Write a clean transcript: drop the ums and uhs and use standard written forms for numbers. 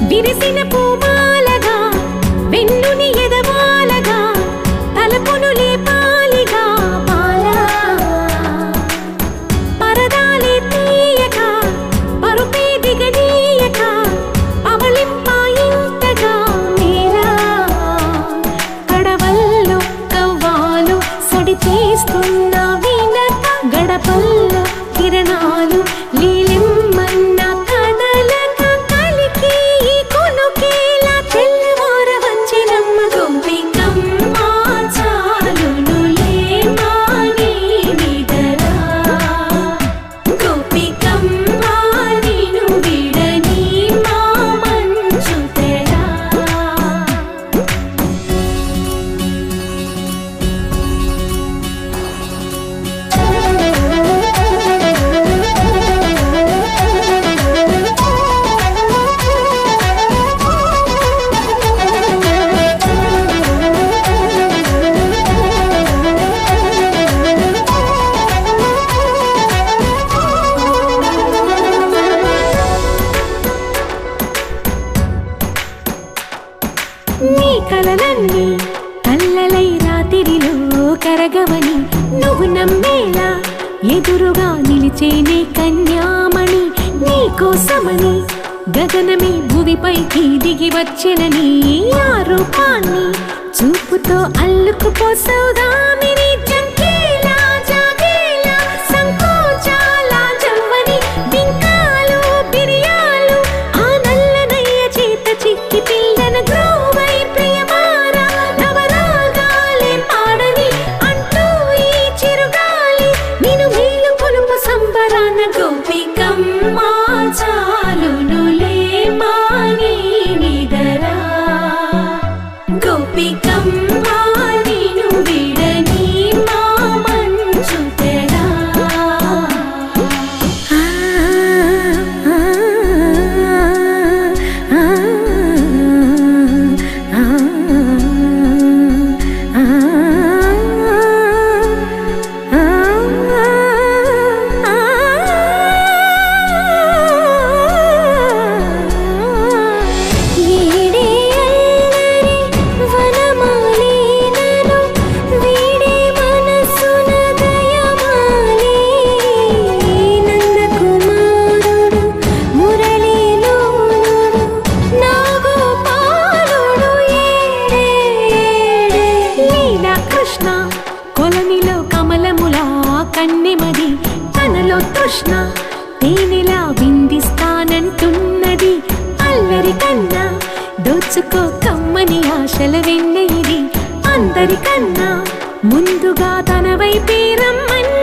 విరిసిన పూమాలగా వెన్నుని ఎదవాలగా తలపును లేపాలిగా బాలా పరదాలే తీయక పరుపే దిగనీయక అవలింపాయింతగా మీరా కడవల్లో కవ్వాలు సడి చేస్తున్న వీణత గడపల్లో కిరణాలు లీలిమ్మన్న నీ కలలన్నీ కల్లలై రాత్రిలో కరగవని నువ్వు నమ్మేలా ఎదురుగా నిలిచేనే కన్యామణి నీ కోసమని గగనమే భూమిపైకి దిగి వచ్చెనని ఆ రూపాన్ని చూపుతో అల్లుకుపోసౌదామిని జంకేలా జాగేలా సంకోచాల జవ్వని బింకాలు బిరియాలు ఆ నల్లనయ్య చేత చిక్కి పిల్లన గ్రోవై ప్రియమారా నవరాగాలే పాడని అంటూ ఈ చిరుగాలి నిన్ను మేలు కొలుపు సంబరాన గోపికమ్మ చాలునులే మాని నిదరా గోపికమ్మ నిన్ను విడని మా మంచు తెరా కొలనిలో కమలములా కన్నెమది తనలో తృష్ణ తేనెలా విందిస్తానంటున్నది అల్లరి కన్నా దోచుకో కమ్మని ఆశల వెన్నె ఇది అందరికన్నా ముందుగా తన వైపే రమ్మని